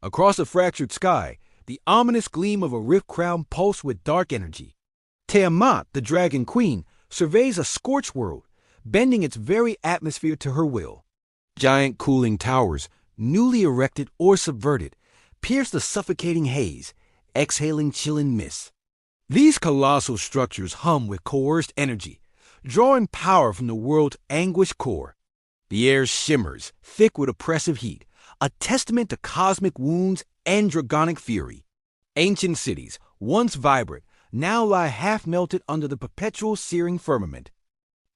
Across a fractured sky, the ominous gleam of a rift crown pulsed with dark energy. Tiamat, the dragon queen, surveys a scorched world, bending its very atmosphere to her will. Giant cooling towers, newly erected or subverted, pierce the suffocating haze, exhaling chilling mists. These colossal structures hum with coerced energy, drawing power from the world's anguished core. The air shimmers, thick with oppressive heat, a testament to cosmic wounds and draconic fury. Ancient cities, once vibrant, now lie half-melted under the perpetual searing firmament.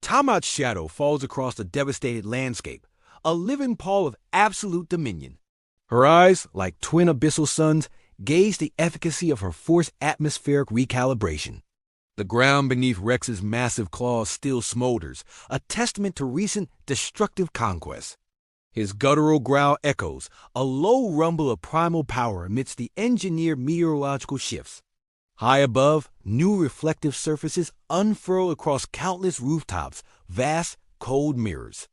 Tiamat's shadow falls across the devastated landscape, a living pall of absolute dominion. Her eyes, like twin abyssal suns, gaze the efficacy of her forced atmospheric recalibration. The ground beneath Rex's massive claws still smolders, a testament to recent destructive conquests. His guttural growl echoes, a low rumble of primal power amidst the engineered meteorological shifts. High above, new reflective surfaces unfurl across countless rooftops, vast, cold mirrors.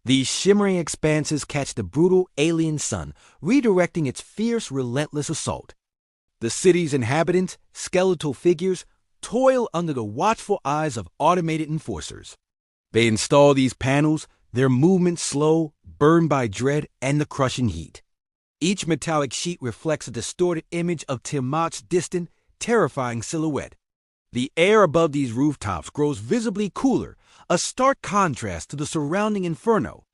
These shimmering expanses catch the brutal alien sun, redirecting its fierce, relentless assault. The city's inhabitants, skeletal figures, toil under the watchful eyes of automated enforcers. They install these panels, their movements slow, burned by dread and the crushing heat. Each metallic sheet reflects a distorted image of Tiamat's distant, terrifying silhouette. The air above these rooftops grows visibly cooler, a stark contrast to the surrounding inferno.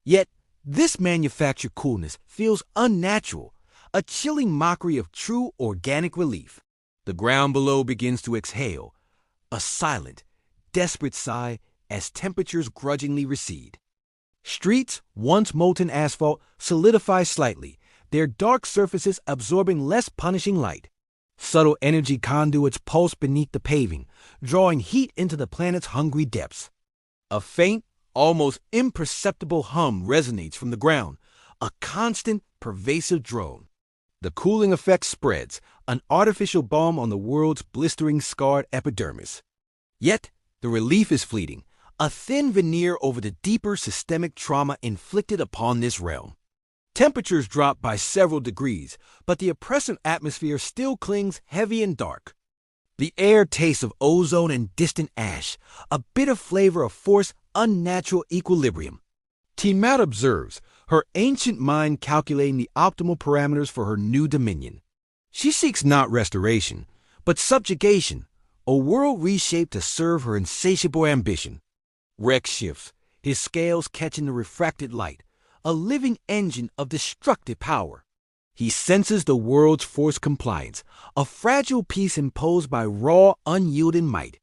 Yet, this manufactured coolness feels unnatural, a chilling mockery of true organic relief. The ground below begins to exhale, a silent, desperate sigh as temperatures grudgingly recede. Streets, once molten asphalt, solidify slightly, their dark surfaces absorbing less punishing light. Subtle energy conduits pulse beneath the paving, drawing heat into the planet's hungry depths. A faint, almost imperceptible hum resonates from the ground, a constant, pervasive drone. The cooling effect spreads, an artificial balm on the world's blistering, scarred epidermis. Yet, the relief is fleeting, a thin veneer over the deeper systemic trauma inflicted upon this realm. Temperatures drop by several degrees, but the oppressive atmosphere still clings heavy and dark. The air tastes of ozone and distant ash, a bitter flavor of forced, unnatural equilibrium. Tiamat observes, her ancient mind calculating the optimal parameters for her new dominion. She seeks not restoration, but subjugation, a world reshaped to serve her insatiable ambition. Rex shifts, his scales catching the refracted light, a living engine of destructive power. He senses the world's forced compliance, a fragile peace imposed by raw, unyielding might.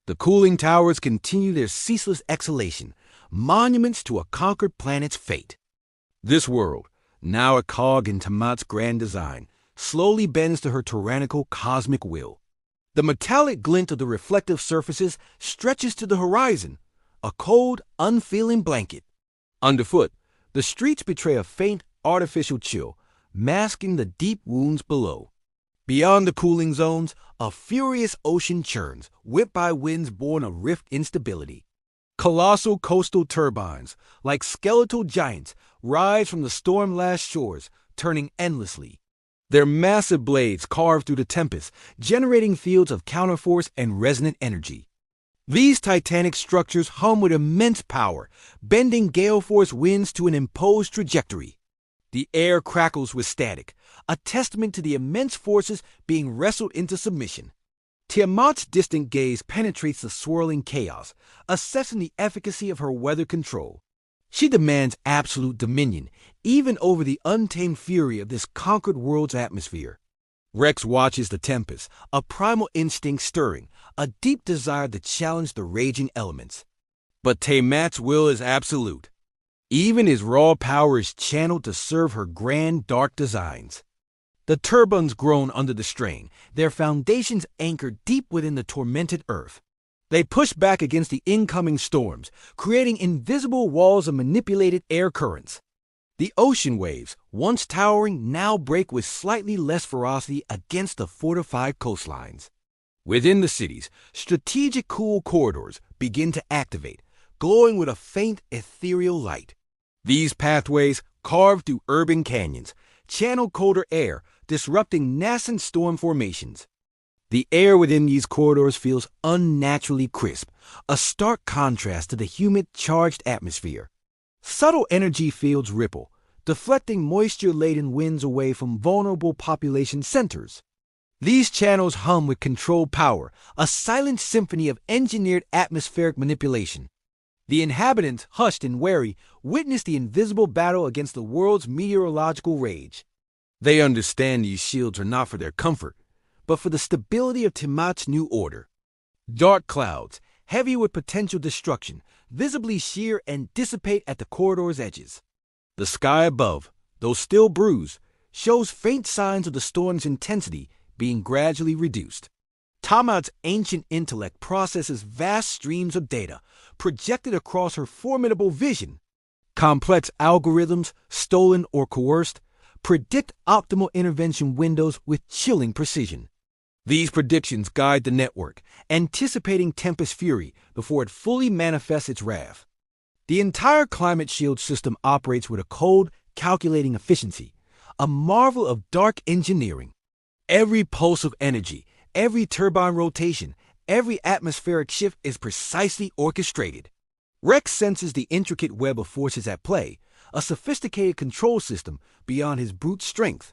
The cooling towers continue their ceaseless exhalation, monuments to a conquered planet's fate. This world, now a cog in Tiamat's grand design, slowly bends to her tyrannical cosmic will. The metallic glint of the reflective surfaces stretches to the horizon, a cold, unfeeling blanket. Underfoot, the streets betray a faint, artificial chill, masking the deep wounds below. Beyond the cooling zones, a furious ocean churns, whipped by winds born of rift instability. Colossal coastal turbines, like skeletal giants, rise from the storm-lashed shores, turning endlessly. Their massive blades carve through the tempest, generating fields of counterforce and resonant energy. These titanic structures hum with immense power, bending gale-force winds to an imposed trajectory. The air crackles with static, a testament to the immense forces being wrestled into submission. Tiamat's distant gaze penetrates the swirling chaos, assessing the efficacy of her weather control. She demands absolute dominion, even over the untamed fury of this conquered world's atmosphere. Rex watches the tempest, a primal instinct stirring, a deep desire to challenge the raging elements. But Tiamat's will is absolute. Even his raw power is channeled to serve her grand, dark designs. The turbines groan under the strain, their foundations anchored deep within the tormented earth. They push back against the incoming storms, creating invisible walls of manipulated air currents. The ocean waves, once towering, now break with slightly less ferocity against the fortified coastlines. Within the cities, strategic cool corridors begin to activate, glowing with a faint ethereal light. These pathways, carved through urban canyons, channel colder air, disrupting nascent storm formations. The air within these corridors feels unnaturally crisp, a stark contrast to the humid, charged atmosphere. Subtle energy fields ripple, deflecting moisture-laden winds away from vulnerable population centers. These channels hum with controlled power, a silent symphony of engineered atmospheric manipulation. The inhabitants, hushed and wary, witness the invisible battle against the world's meteorological rage. They understand these shields are not for their comfort, but for the stability of Tiamat's new order. Dark clouds, heavy with potential destruction, visibly shear and dissipate at the corridor's edges. The sky above, though still bruised, shows faint signs of the storm's intensity being gradually reduced. Tiamat's ancient intellect processes vast streams of data projected across her formidable vision. Complex algorithms, stolen or coerced, predict optimal intervention windows with chilling precision. These predictions guide the network, anticipating tempest fury before it fully manifests its wrath. The entire climate shield system operates with a cold, calculating efficiency, a marvel of dark engineering. Every pulse of energy, every turbine rotation, every atmospheric shift is precisely orchestrated. Rex senses the intricate web of forces at play, a sophisticated control system beyond his brute strength.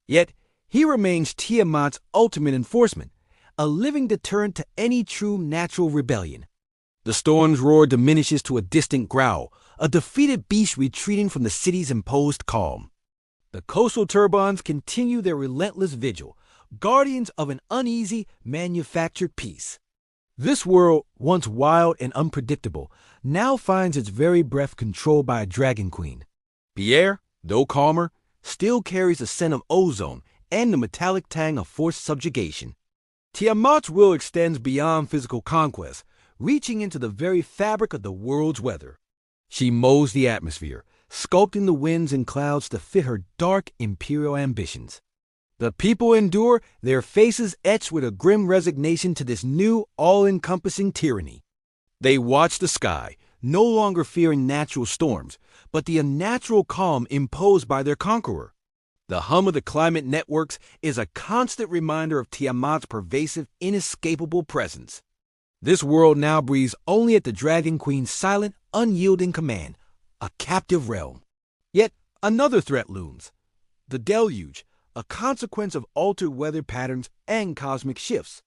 Yet, he remains Tiamat's ultimate enforcement, a living deterrent to any true natural rebellion. The storm's roar diminishes to a distant growl, a defeated beast retreating from the city's imposed calm. The coastal turbines continue their relentless vigil, guardians of an uneasy, manufactured peace. This world, once wild and unpredictable, now finds its very breath controlled by a dragon queen. The air, though calmer, still carries the scent of ozone and the metallic tang of forced subjugation. Tiamat's will extends beyond physical conquest, reaching into the very fabric of the world's weather. She molds the atmosphere, sculpting the winds and clouds to fit her dark imperial ambitions. The people endure, their faces etched with a grim resignation to this new, all-encompassing tyranny. They watch the sky, no longer fearing natural storms, but the unnatural calm imposed by their conqueror. The hum of the climate networks is a constant reminder of Tiamat's pervasive, inescapable presence. This world now breathes only at the Dragon Queen's silent, unyielding command, a captive realm. Yet another threat looms. The deluge, a consequence of altered weather patterns and cosmic shifts.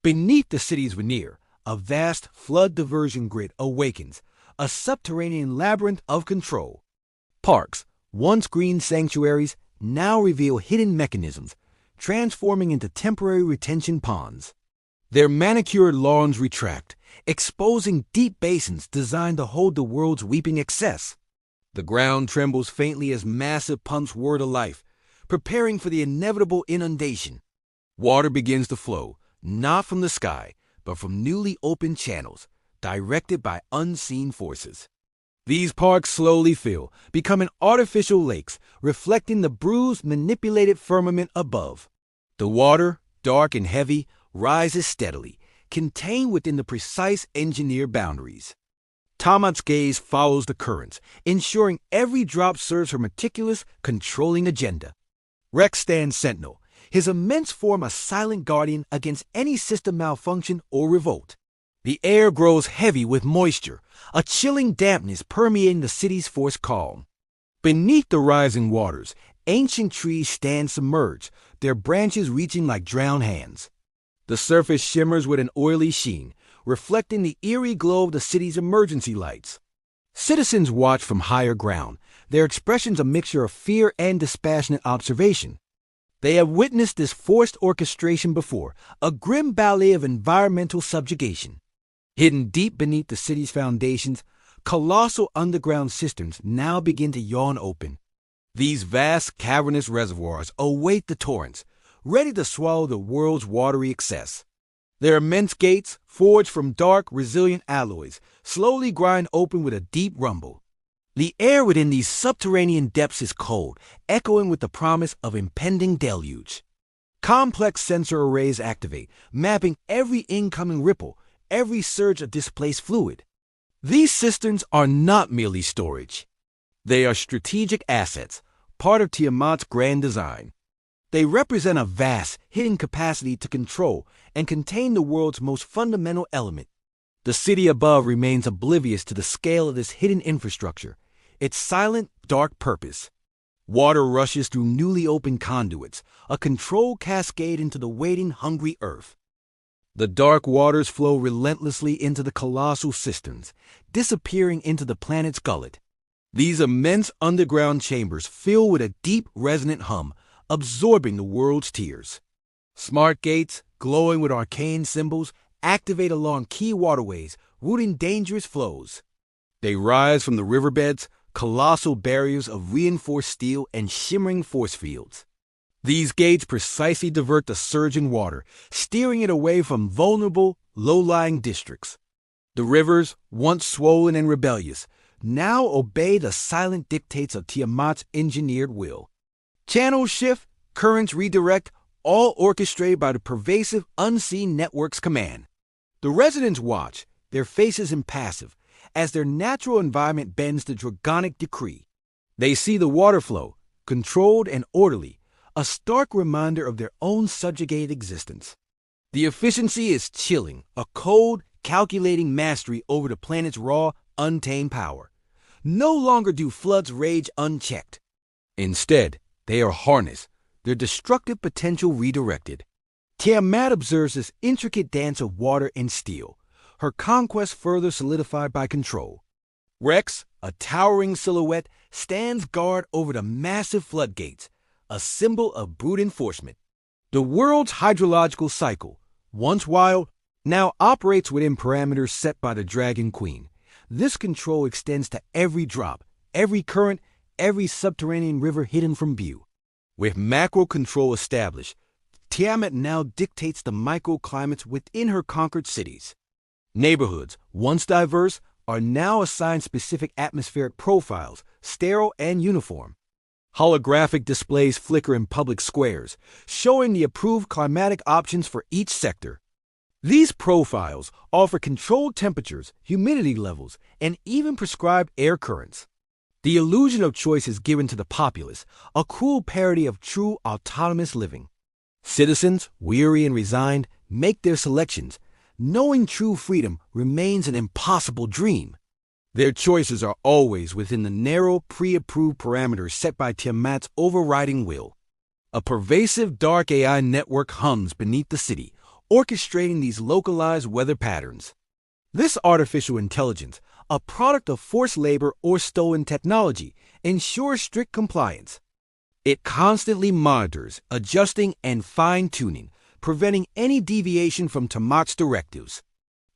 Beneath the city's veneer, a vast flood diversion grid awakens, a subterranean labyrinth of control. Parks, once green sanctuaries, now reveal hidden mechanisms, transforming into temporary retention ponds. Their manicured lawns retract, exposing deep basins designed to hold the world's weeping excess. The ground trembles faintly as massive pumps whir to life, preparing for the inevitable inundation. Water begins to flow, not from the sky, but from newly opened channels, directed by unseen forces. These parks slowly fill, becoming artificial lakes, reflecting the bruised, manipulated firmament above. The water, dark and heavy, rises steadily, contained within the precise engineered boundaries. Tiamat's gaze follows the currents, ensuring every drop serves her meticulous, controlling agenda. Rex stands sentinel, his immense form a silent guardian against any system malfunction or revolt. The air grows heavy with moisture, a chilling dampness permeating the city's forced calm. Beneath the rising waters, ancient trees stand submerged, their branches reaching like drowned hands. The surface shimmers with an oily sheen, reflecting the eerie glow of the city's emergency lights. Citizens watch from higher ground, their expressions a mixture of fear and dispassionate observation. They have witnessed this forced orchestration before, a grim ballet of environmental subjugation. Hidden deep beneath the city's foundations, colossal underground cisterns now begin to yawn open. These vast, cavernous reservoirs await the torrents, ready to swallow the world's watery excess. Their immense gates, forged from dark, resilient alloys, slowly grind open with a deep rumble. The air within these subterranean depths is cold, echoing with the promise of impending deluge. Complex sensor arrays activate, mapping every incoming ripple, every surge of displaced fluid. These cisterns are not merely storage. They are strategic assets, part of Tiamat's grand design. They represent a vast, hidden capacity to control and contain the world's most fundamental element. The city above remains oblivious to the scale of this hidden infrastructure, its silent, dark purpose. Water rushes through newly opened conduits, a controlled cascade into the waiting, hungry earth. The dark waters flow relentlessly into the colossal cisterns, disappearing into the planet's gullet. These immense underground chambers fill with a deep, resonant hum, absorbing the world's tears. Smart gates, glowing with arcane symbols, activate along key waterways, routing dangerous flows. They rise from the riverbeds, colossal barriers of reinforced steel and shimmering force fields. These gates precisely divert the surging water, steering it away from vulnerable, low-lying districts. The rivers, once swollen and rebellious, now obey the silent dictates of Tiamat's engineered will. Channels shift, currents redirect, all orchestrated by the pervasive, unseen network's command. The residents watch, their faces impassive, as their natural environment bends the draconic decree. They see the water flow, controlled and orderly, a stark reminder of their own subjugated existence. The efficiency is chilling, a cold, calculating mastery over the planet's raw, untamed power. No longer do floods rage unchecked. Instead, they are harnessed, their destructive potential redirected. Tiamat observes this intricate dance of water and steel, her conquest further solidified by control. Rex, a towering silhouette, stands guard over the massive floodgates, a symbol of brute enforcement. The world's hydrological cycle, once wild, now operates within parameters set by the Dragon Queen. This control extends to every drop, every current, every subterranean river hidden from view. With macro control established, Tiamat now dictates the microclimates within her conquered cities. Neighborhoods, once diverse, are now assigned specific atmospheric profiles, sterile and uniform. Holographic displays flicker in public squares, showing the approved climatic options for each sector. These profiles offer controlled temperatures, humidity levels, and even prescribed air currents. The illusion of choice is given to the populace, a cruel parody of true autonomous living. Citizens, weary and resigned, make their selections, knowing true freedom remains an impossible dream. Their choices are always within the narrow, pre-approved parameters set by Tiamat's overriding will. A pervasive dark AI network hums beneath the city, orchestrating these localized weather patterns. This artificial intelligence, a product of forced labor or stolen technology, ensures strict compliance. It constantly monitors, adjusting and fine-tuning, preventing any deviation from Tiamat's directives.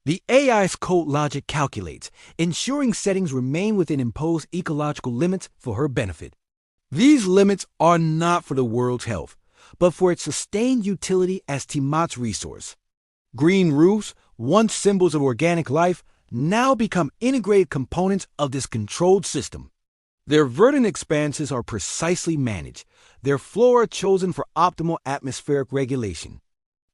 The AI's code logic calculates, ensuring settings remain within imposed ecological limits for her benefit. These limits are not for the world's health, but for its sustained utility as Tiamat's resource. Green roofs, once symbols of organic life, now become integrated components of this controlled system. Their verdant expanses are precisely managed, their flora chosen for optimal atmospheric regulation.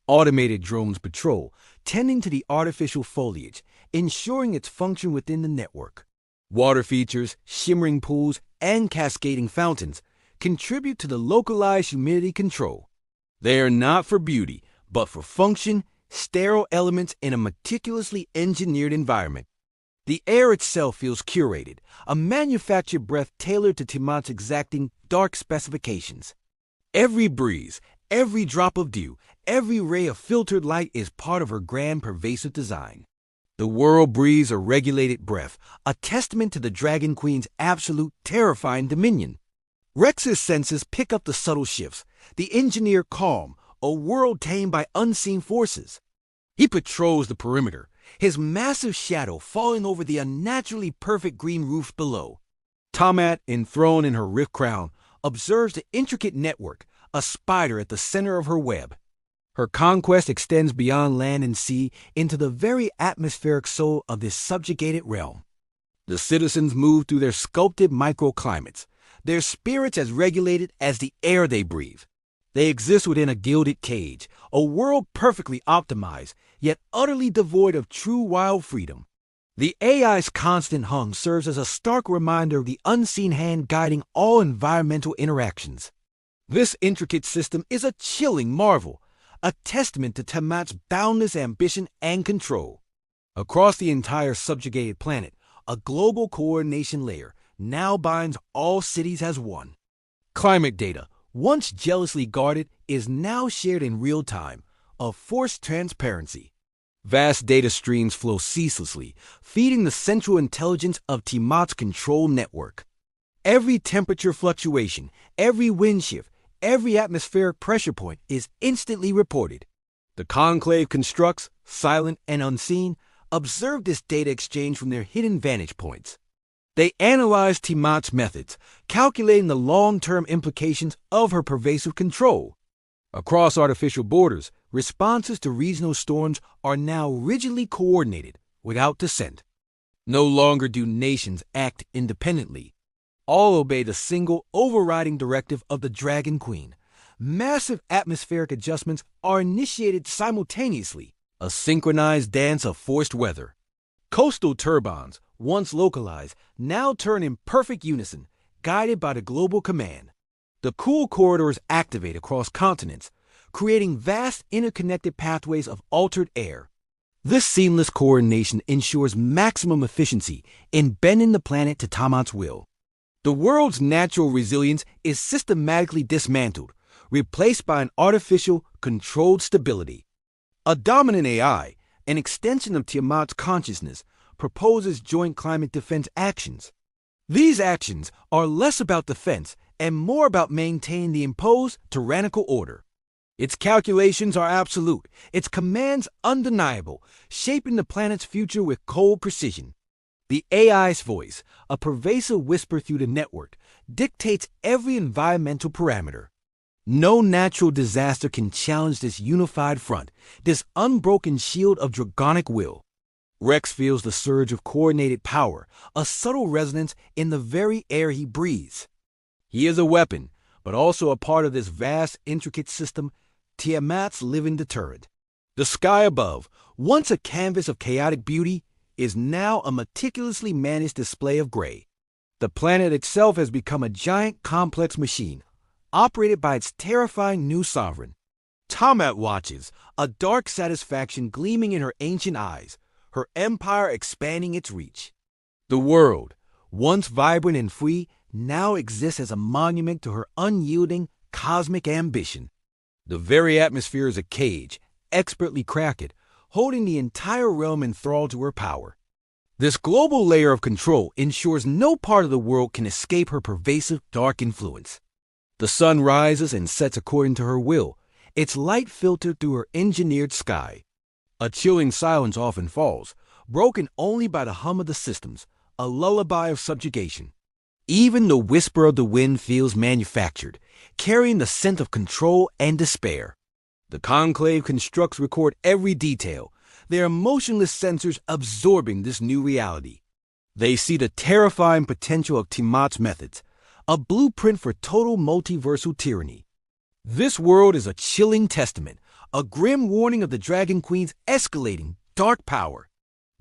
Automated drones patrol, tending to the artificial foliage, ensuring its function within the network. Water features, shimmering pools, and cascading fountains contribute to the localized humidity control. They are not for beauty, but for function, sterile elements in a meticulously engineered environment. The air itself feels curated, a manufactured breath tailored to Tiamat's exacting dark specifications. Every breeze, every drop of dew, every ray of filtered light is part of her grand pervasive design. The world breathes a regulated breath, a testament to the Dragon Queen's absolute terrifying dominion. Rex's senses pick up the subtle shifts, the engineered calm, a world tamed by unseen forces. He patrols the perimeter, his massive shadow falling over the unnaturally perfect green roofs below. Tiamat, enthroned in her rift crown, observes the intricate network, a spider at the center of her web. Her conquest extends beyond land and sea into the very atmospheric soul of this subjugated realm. The citizens move through their sculpted microclimates, their spirits as regulated as the air they breathe. They exist within a gilded cage, a world perfectly optimized, yet utterly devoid of true wild freedom. The AI's constant hum serves as a stark reminder of the unseen hand guiding all environmental interactions. This intricate system is a chilling marvel, a testament to Tiamat's boundless ambition and control. Across the entire subjugated planet, a global coordination layer now binds all cities as one. Climate data, once jealously guarded, is now shared in real time, a forced transparency. Vast data streams flow ceaselessly, feeding the central intelligence of Tiamat's control network. Every temperature fluctuation, every wind shift, every atmospheric pressure point is instantly reported. The Conclave constructs, silent and unseen, observe this data exchange from their hidden vantage points. They analyze Tiamat's methods, calculating the long-term implications of her pervasive control. Across artificial borders, responses to regional storms are now rigidly coordinated, without dissent. No longer do nations act independently. All obey the single overriding directive of the Dragon Queen. Massive atmospheric adjustments are initiated simultaneously, a synchronized dance of forced weather. Coastal turbines, once localized, now turn in perfect unison, guided by the global command. The cool corridors activate across continents, creating vast interconnected pathways of altered air. This seamless coordination ensures maximum efficiency in bending the planet to Tiamat's will. The world's natural resilience is systematically dismantled, replaced by an artificial, controlled stability. A dominant AI, an extension of Tiamat's consciousness, proposes joint climate defense actions. These actions are less about defense and more about maintaining the imposed tyrannical order. Its calculations are absolute, its commands undeniable, shaping the planet's future with cold precision. The AI's voice, a pervasive whisper through the network, dictates every environmental parameter. No natural disaster can challenge this unified front, this unbroken shield of draconic will. Rex feels the surge of coordinated power, a subtle resonance in the very air he breathes. He is a weapon, but also a part of this vast, intricate system, Tiamat's living deterrent. The sky above, once a canvas of chaotic beauty, is now a meticulously managed display of gray. The planet itself has become a giant, complex machine, operated by its terrifying new sovereign. Tiamat watches, a dark satisfaction gleaming in her ancient eyes, her empire expanding its reach. The world, once vibrant and free, now exists as a monument to her unyielding, cosmic ambition. The very atmosphere is a cage, expertly crafted, holding the entire realm enthralled to her power. This global layer of control ensures no part of the world can escape her pervasive, dark influence. The sun rises and sets according to her will, its light filtered through her engineered sky. A chilling silence often falls, broken only by the hum of the systems, a lullaby of subjugation. Even the whisper of the wind feels manufactured, carrying the scent of control and despair. The Conclave constructs record every detail, their emotionless sensors absorbing this new reality. They see the terrifying potential of Tiamat's methods, a blueprint for total multiversal tyranny. This world is a chilling testament, a grim warning of the Dragon Queen's escalating dark power.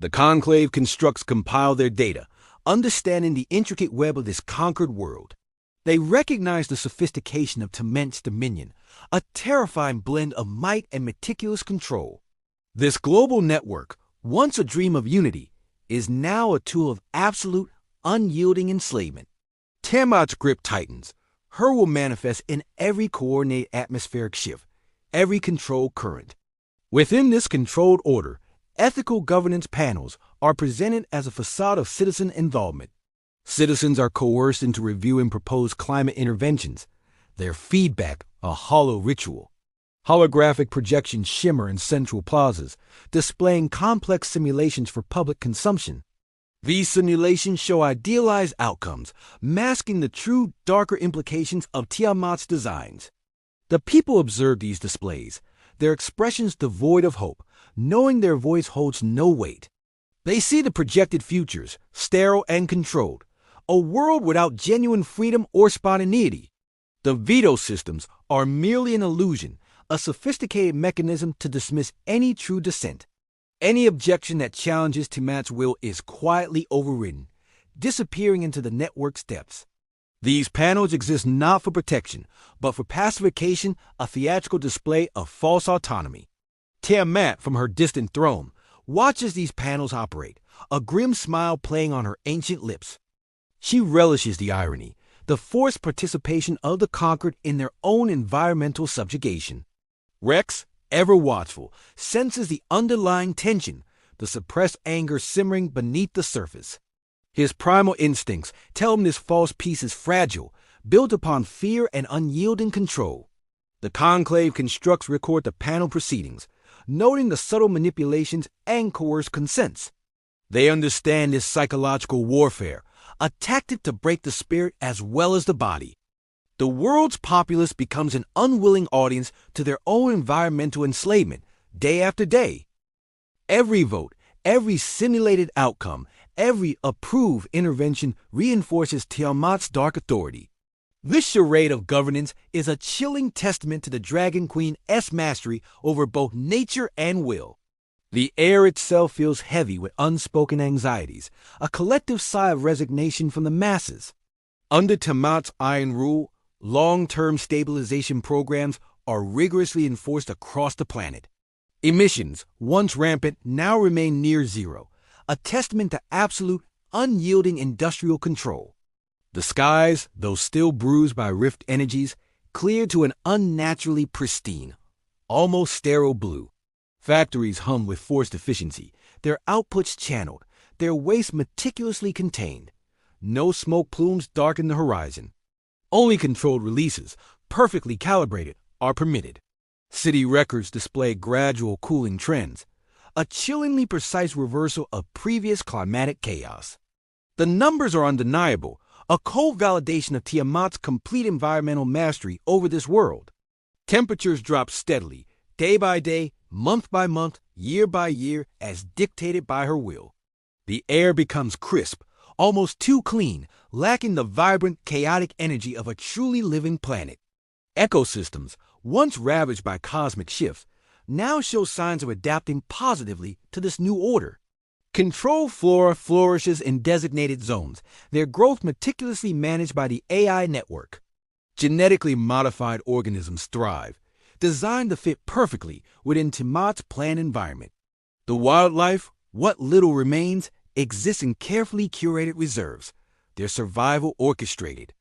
The Conclave constructs compile their data, understanding the intricate web of this conquered world. They recognize the sophistication of Tiamat's dominion, a terrifying blend of might and meticulous control. This global network, once a dream of unity, is now a tool of absolute, unyielding enslavement. Tiamat's grip tightens. Her will manifest in every coordinated atmospheric shift, every controlled current. Within this controlled order, ethical governance panels are presented as a facade of citizen involvement. Citizens are coerced into reviewing proposed climate interventions, their feedback a hollow ritual. Holographic projections shimmer in central plazas, displaying complex simulations for public consumption. These simulations show idealized outcomes, masking the true, darker implications of Tiamat's designs. The people observe these displays, their expressions devoid of hope, knowing their voice holds no weight. They see the projected futures, sterile and controlled, a world without genuine freedom or spontaneity. The veto systems are merely an illusion, a sophisticated mechanism to dismiss any true dissent. Any objection that challenges Tiamat's will is quietly overridden, disappearing into the network's depths. These panels exist not for protection, but for pacification, a theatrical display of false autonomy. Tiamat, from her distant throne, watches these panels operate, a grim smile playing on her ancient lips. She relishes the irony, the forced participation of the conquered in their own environmental subjugation. Rex, ever watchful, senses the underlying tension, the suppressed anger simmering beneath the surface. His primal instincts tell him this false peace is fragile, built upon fear and unyielding control. The Conclave constructs record the panel proceedings, noting the subtle manipulations and coerced consents. They understand this psychological warfare, a tactic to break the spirit as well as the body. The world's populace becomes an unwilling audience to their own environmental enslavement, day after day. Every vote, every simulated outcome, every approved intervention reinforces Tiamat's dark authority. This charade of governance is a chilling testament to the Dragon Queen's mastery over both nature and will. The air itself feels heavy with unspoken anxieties, a collective sigh of resignation from the masses. Under Tiamat's iron rule, long-term stabilization programs are rigorously enforced across the planet. Emissions, once rampant, now remain near zero, a testament to absolute, unyielding industrial control. The skies, though still bruised by rift energies, cleared to an unnaturally pristine, almost sterile blue. Factories hum with forced efficiency, their outputs channeled, their waste meticulously contained. No smoke plumes darken the horizon. Only controlled releases, perfectly calibrated, are permitted. City records display gradual cooling trends, a chillingly precise reversal of previous climatic chaos. The numbers are undeniable, a cold validation of Tiamat's complete environmental mastery over this world. Temperatures drop steadily, day by day, month by month, year by year, as dictated by her will. The air becomes crisp, almost too clean, lacking the vibrant, chaotic energy of a truly living planet. Ecosystems, once ravaged by cosmic shifts, now show signs of adapting positively to this new order. Controlled flora flourishes in designated zones, their growth meticulously managed by the AI network. Genetically modified organisms thrive, designed to fit perfectly within Tiamat's planned environment. The wildlife, what little remains, exists in carefully curated reserves, their survival orchestrated.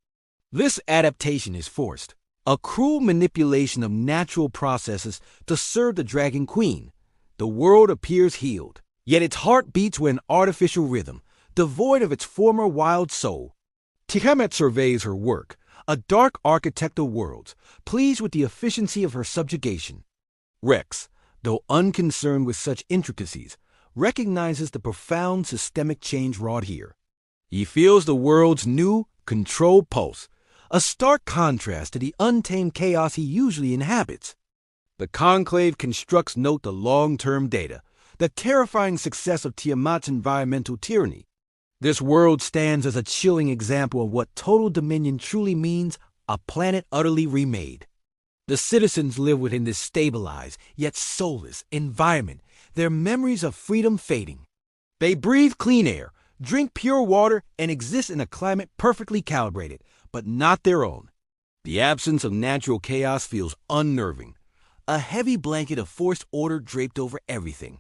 This adaptation is forced, a cruel manipulation of natural processes to serve the Dragon Queen. The world appears healed, yet its heart beats with an artificial rhythm, devoid of its former wild soul. Tiamat surveys her work, a dark architect of worlds, pleased with the efficiency of her subjugation. Rex, though unconcerned with such intricacies, recognizes the profound systemic change wrought here. He feels the world's new, controlled pulse, a stark contrast to the untamed chaos he usually inhabits. The Conclave constructs note the long-term data, the terrifying success of Tiamat's environmental tyranny. This world stands as a chilling example of what total dominion truly means, a planet utterly remade. The citizens live within this stabilized, yet soulless, environment, their memories of freedom fading. They breathe clean air, drink pure water, and exist in a climate perfectly calibrated, but not their own. The absence of natural chaos feels unnerving, a heavy blanket of forced order draped over everything.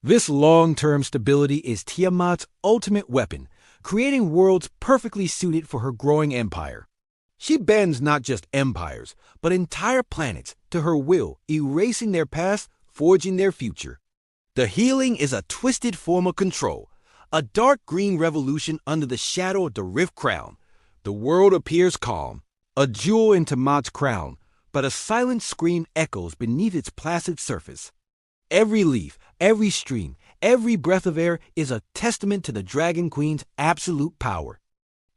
This long-term stability is Tiamat's ultimate weapon, creating worlds perfectly suited for her growing empire. She bends not just empires, but entire planets to her will, erasing their past, forging their future. The healing is a twisted form of control, a dark green revolution under the shadow of the Rift Crown. The world appears calm, a jewel in Tiamat's crown, but a silent scream echoes beneath its placid surface. Every leaf, every stream, every breath of air is a testament to the Dragon Queen's absolute power.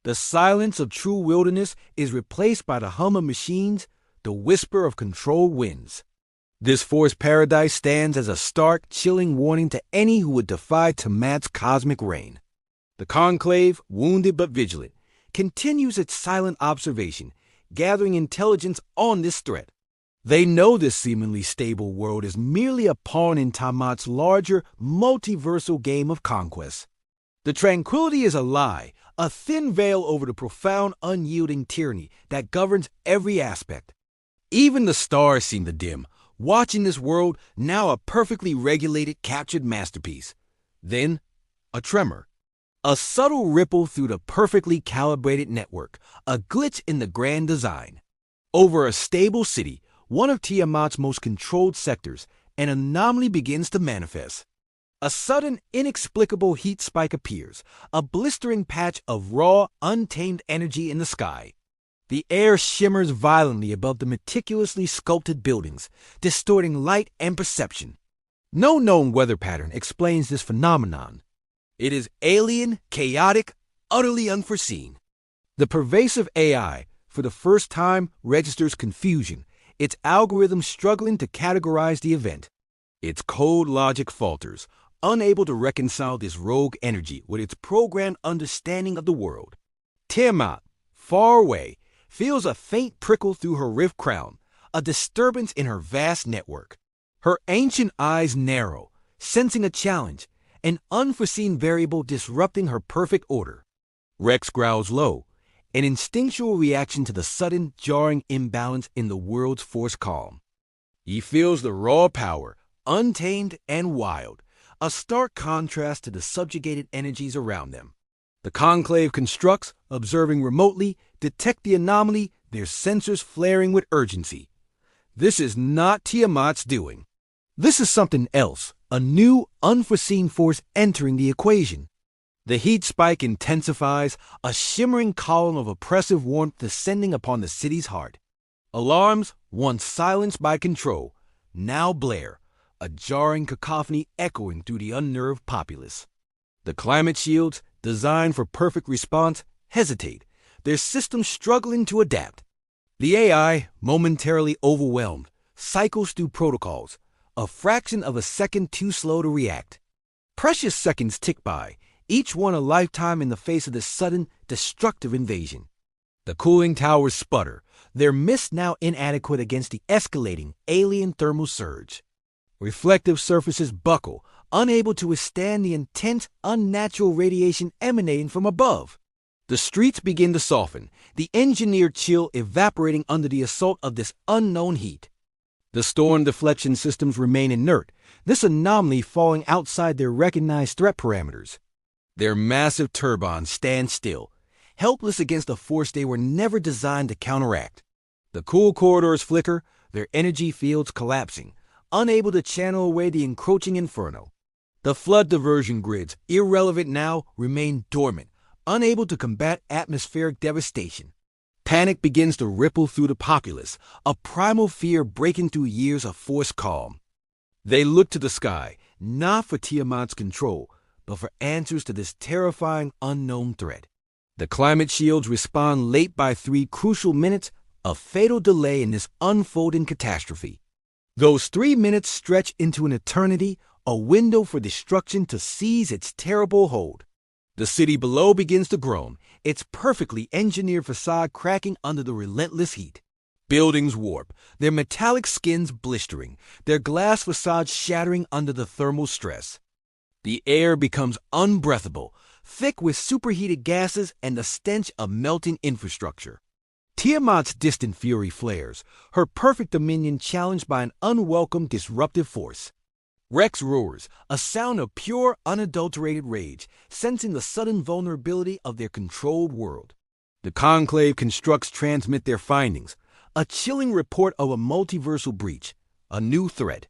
The silence of true wilderness is replaced by the hum of machines, the whisper of controlled winds. This forced paradise stands as a stark, chilling warning to any who would defy Tiamat's cosmic reign. The Conclave, wounded but vigilant, continues its silent observation, gathering intelligence on this threat. They know this seemingly stable world is merely a pawn in Tiamat's larger, multiversal game of conquest. The tranquility is a lie, a thin veil over the profound, unyielding tyranny that governs every aspect. Even the stars seem to dim, watching this world, now a perfectly regulated, captured masterpiece. Then, a tremor. A subtle ripple through the perfectly calibrated network, a glitch in the grand design. Over a stable city, one of Tiamat's most controlled sectors, an anomaly begins to manifest. A sudden, inexplicable heat spike appears, a blistering patch of raw, untamed energy in the sky. The air shimmers violently above the meticulously sculpted buildings, distorting light and perception. No known weather pattern explains this phenomenon. It is alien, chaotic, utterly unforeseen. The pervasive AI, for the first time, registers confusion, its algorithm struggling to categorize the event. Its code logic falters, unable to reconcile this rogue energy with its programmed understanding of the world. Tiamat, far away, feels a faint prickle through her rift crown, a disturbance in her vast network. Her ancient eyes narrow, sensing a challenge, an unforeseen variable disrupting her perfect order. Rex growls low, an instinctual reaction to the sudden, jarring imbalance in the world's forced calm. He feels the raw power, untamed and wild, a stark contrast to the subjugated energies around them. The conclave constructs, observing remotely, detect the anomaly, their sensors flaring with urgency. This is not Tiamat's doing. This is something else, a new, unforeseen force entering the equation. The heat spike intensifies, a shimmering column of oppressive warmth descending upon the city's heart. Alarms, once silenced by control, now blare, a jarring cacophony echoing through the unnerved populace. The climate shields, designed for perfect response, hesitate, their systems struggling to adapt. The AI, momentarily overwhelmed, cycles through protocols, a fraction of a second too slow to react. Precious seconds tick by, each one a lifetime in the face of this sudden, destructive invasion. The cooling towers sputter, their mist now inadequate against the escalating alien thermal surge. Reflective surfaces buckle, unable to withstand the intense, unnatural radiation emanating from above. The streets begin to soften, the engineered chill evaporating under the assault of this unknown heat. The storm deflection systems remain inert, this anomaly falling outside their recognized threat parameters. Their massive turbines stand still, helpless against a force they were never designed to counteract. The cool corridors flicker, their energy fields collapsing, unable to channel away the encroaching inferno. The flood diversion grids, irrelevant now, remain dormant, unable to combat atmospheric devastation. Panic begins to ripple through the populace, a primal fear breaking through years of forced calm. They look to the sky, not for Tiamat's control, but for answers to this terrifying unknown threat. The climate shields respond late by 3 crucial minutes, a fatal delay in this unfolding catastrophe. Those 3 minutes stretch into an eternity, a window for destruction to seize its terrible hold. The city below begins to groan, its perfectly engineered facade cracking under the relentless heat. Buildings warp, their metallic skins blistering, their glass facades shattering under the thermal stress. The air becomes unbreathable, thick with superheated gases and the stench of melting infrastructure. Tiamat's distant fury flares, her perfect dominion challenged by an unwelcome disruptive force. Rex roars, a sound of pure, unadulterated rage, sensing the sudden vulnerability of their controlled world. The conclave constructs transmit their findings, a chilling report of a multiversal breach, a new threat.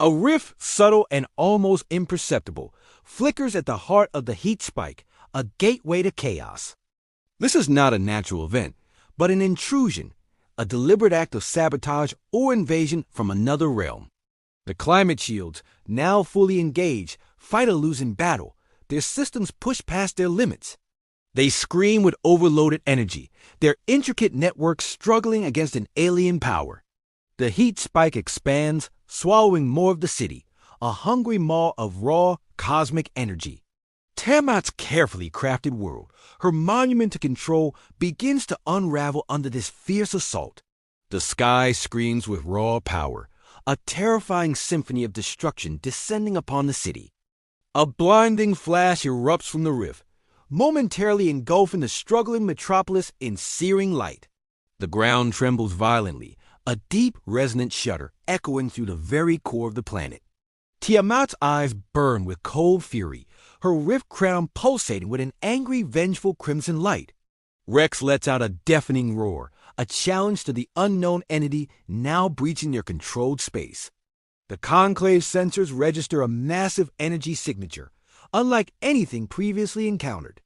A rift, subtle and almost imperceptible, flickers at the heart of the heat spike, a gateway to chaos. This is not a natural event, but an intrusion, a deliberate act of sabotage or invasion from another realm. The climate shields, now fully engaged, fight a losing battle, their systems push past their limits. They scream with overloaded energy, their intricate networks struggling against an alien power. The heat spike expands, swallowing more of the city, a hungry maw of raw, cosmic energy. Tiamat's carefully crafted world, her monument to control, begins to unravel under this fierce assault. The sky screams with raw power, a terrifying symphony of destruction descending upon the city. A blinding flash erupts from the rift, momentarily engulfing the struggling metropolis in searing light. The ground trembles violently, a deep, resonant shudder echoing through the very core of the planet. Tiamat's eyes burn with cold fury, her rift crown pulsating with an angry, vengeful crimson light. Rex lets out a deafening roar, a challenge to the unknown entity now breaching their controlled space. The Conclave sensors register a massive energy signature, unlike anything previously encountered.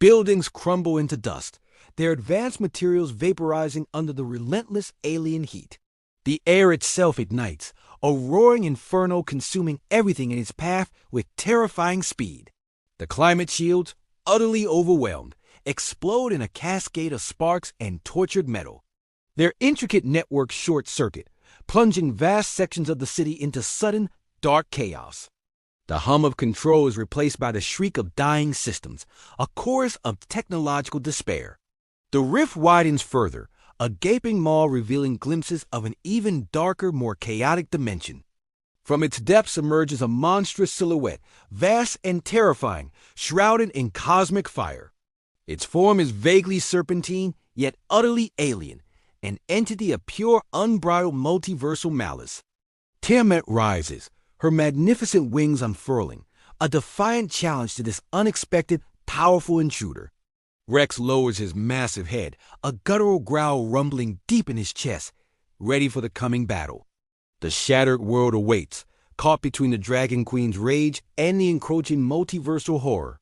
Buildings crumble into dust, their advanced materials vaporizing under the relentless alien heat. The air itself ignites, a roaring inferno consuming everything in its path with terrifying speed. The climate shields, utterly overwhelmed, explode in a cascade of sparks and tortured metal. Their intricate networks short-circuit, plunging vast sections of the city into sudden, dark chaos. The hum of control is replaced by the shriek of dying systems, a chorus of technological despair. The rift widens further, a gaping maw revealing glimpses of an even darker, more chaotic dimension. From its depths emerges a monstrous silhouette, vast and terrifying, shrouded in cosmic fire. Its form is vaguely serpentine, yet utterly alien, an entity of pure, unbridled multiversal malice. Tiamat rises, her magnificent wings unfurling, a defiant challenge to this unexpected, powerful intruder. Rex lowers his massive head, a guttural growl rumbling deep in his chest, ready for the coming battle. The shattered world awaits, caught between the Dragon Queen's rage and the encroaching multiversal horror.